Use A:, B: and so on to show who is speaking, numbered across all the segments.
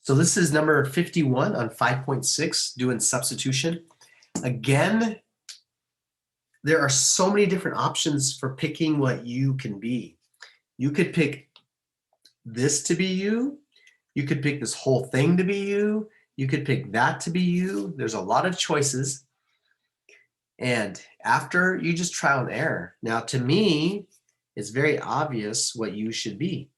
A: So this is number 51 on 5.6, doing substitution. Again, there are so many different options for picking what u can be. You could pick this to be u. You could pick this whole thing to be u. You could pick that to be u. There's a lot of choices. And after, you just trial and error. Now, to me, it's very obvious what u should be.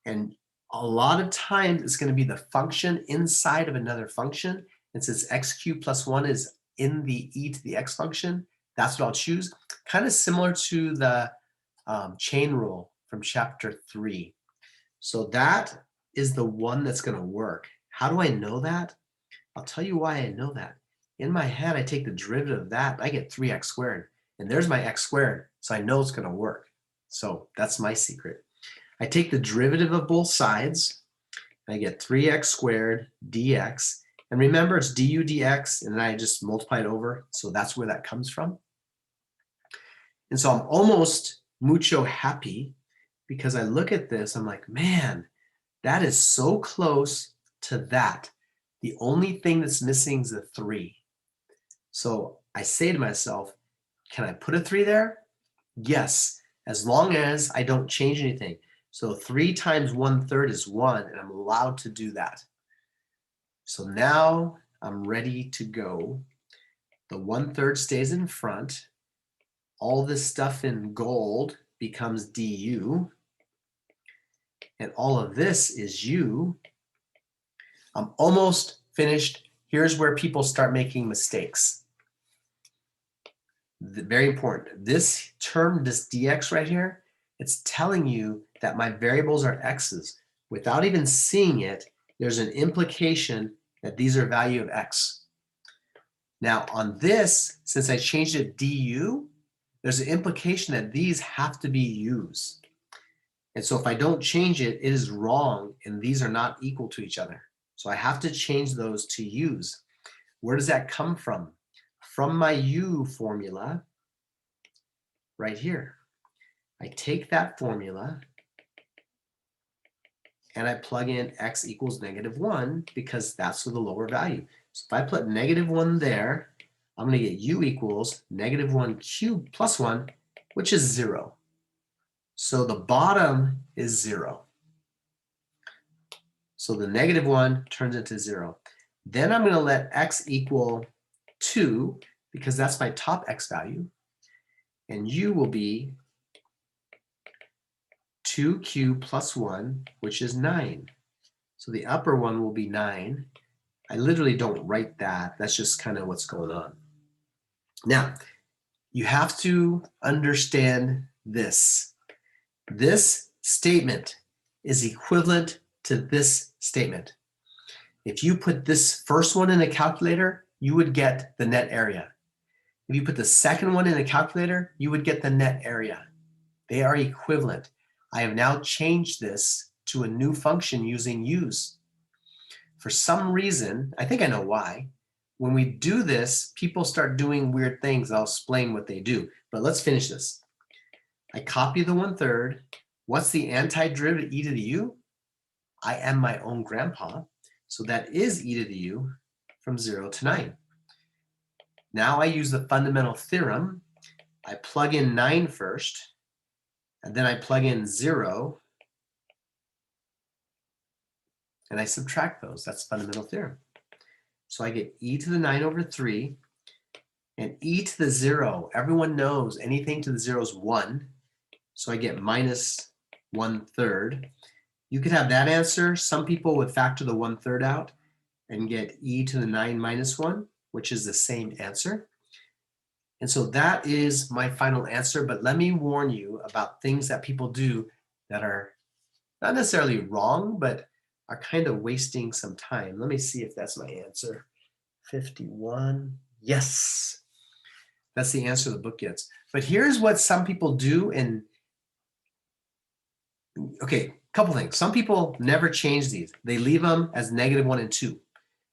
A: And a lot of times it's going to be the function inside of another function. And since x cubed plus 1 is in the e to the x function, that's what I'll choose. Kind of similar to the chain rule from chapter 3. So that is the one that's going to work. How do I know that? I'll tell you why I know that. In my head, I take the derivative of that, and I get 3x squared. And there's my x squared, so I know it's going to work. So that's my secret. I take the derivative of both sides, and I get 3x squared dx. And remember, it's du dx, and then I just multiply it over. So that's where that comes from. And so I'm almost mucho happy because I look at this, I'm like, man, that is so close to that. The only thing that's missing is the 3. So I say to myself, can I put a 3 there? Yes, as long as I don't change anything. So 3 times 1/3 is 1, and I'm allowed to do that. So now I'm ready to go. The 1/3 stays in front. All this stuff in gold becomes du. And all of this is u. I'm almost finished. Here's where people start making mistakes. Very important. This term, this dx right here, it's telling you that my variables are x's. Without even seeing it, there's an implication that these are value of x. Now on this, since I changed it du, there's an implication that these have to be u's. And so if I don't change it, it is wrong, and these are not equal to each other. So I have to change those to u's. Where does that come from? From my u formula right here. I take that formula and I plug in x equals -1 because that's the lower value. So if I put -1 there, I'm going to get u equals -1 cubed plus 1, which is 0. So the bottom is 0. So the -1 turns into 0. Then I'm going to let x equal 2 because that's my top x value. And u will be 2 cubed plus 1, which is 9. So the upper one will be 9. I literally don't write that. That's just kind of what's going on. Now, you have to understand this. This statement is equivalent to this statement. If you put this first one in a calculator, you would get the net area. If you put the second one in a calculator, you would get the net area. They are equivalent. I have now changed this to a new function using u's. For some reason, I think I know why, when we do this, people start doing weird things. I'll explain what they do, but let's finish this. I copy the 1/3. What's the antiderivative e to the u? I am my own grandpa, so that is e to the u from 0 to 9. Now I use the fundamental theorem. I plug in 9 first, and then I plug in 0, and I subtract those. That's fundamental theorem. So I get e to the 9 over 3, and e to the 0. Everyone knows anything to the 0 is 1, so I get -1/3. You could have that answer. Some people would factor the 1/3 out and get e to the 9 minus 1, which is the same answer. And so that is my final answer, but let me warn you about things that people do that are not necessarily wrong, but are kind of wasting some time. Let me see if that's my answer. 51. Yes, that's the answer the book gets. But here's what some people do. And okay, a couple things. Some people never change these. They leave them as -1 and 2.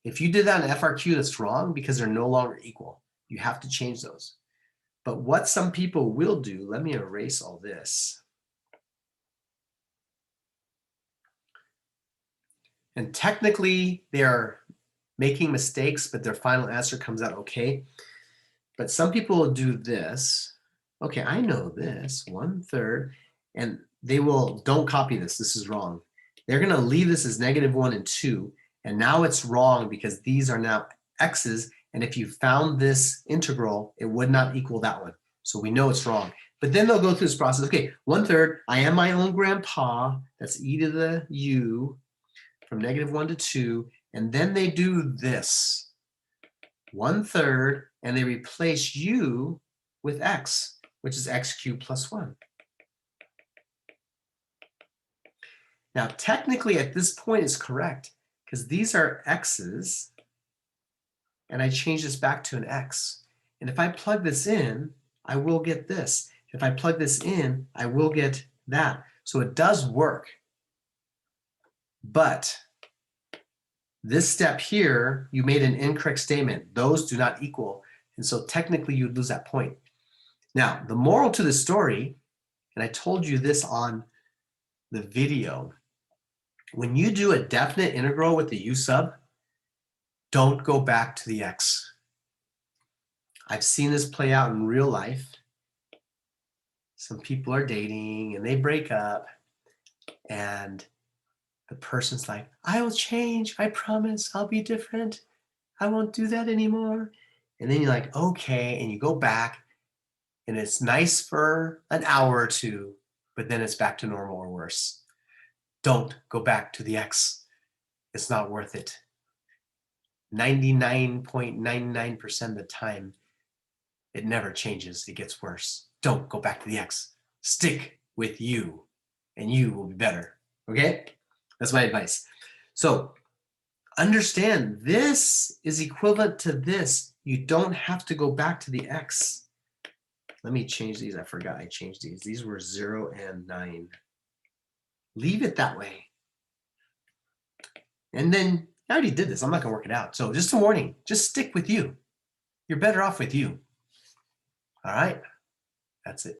A: If you did that in FRQ, that's wrong because they're no longer equal. You have to change those. But what some people will do, let me erase all this. And technically, they are making mistakes, but their final answer comes out okay. But some people will do this. Okay, I know this, 1/3, and they will, don't copy this, this is wrong. They're gonna leave this as -1 and 2, and now it's wrong because these are now x's, and if you found this integral, it would not equal that one. So we know it's wrong. But then they'll go through this process. Okay, 1/3, I am my own grandpa, that's e to the u, from -1 to 2, and then they do this, 1/3, and they replace u with x, which is x cubed plus 1. Now, technically, at this point, it's correct because these are x's, and I change this back to an x. And if I plug this in, I will get this. If I plug this in, I will get that. So it does work. But this step here, you made an incorrect statement. Those do not equal. And so technically, you'd lose that point. Now, the moral to the story, and I told you this on the video, when you do a definite integral with the u sub, don't go back to the x. I've seen this play out in real life. Some people are dating and they break up, and the person's like, I will change, I promise, I'll be different. I won't do that anymore. And then you're like, okay, and you go back, and it's nice for an hour or two, but then it's back to normal or worse. Don't go back to the x. It's not worth it. 99.99% of the time, it never changes, it gets worse. Don't go back to the x. Stick with you, and you will be better, okay? That's my advice. So understand, this is equivalent to this. You don't have to go back to the x. Let me change these. I forgot I changed these. These were 0 and 9. Leave it that way. And then I already did this. I'm not going to work it out. So just a warning, just stick with you. You're better off with you. All right, that's it.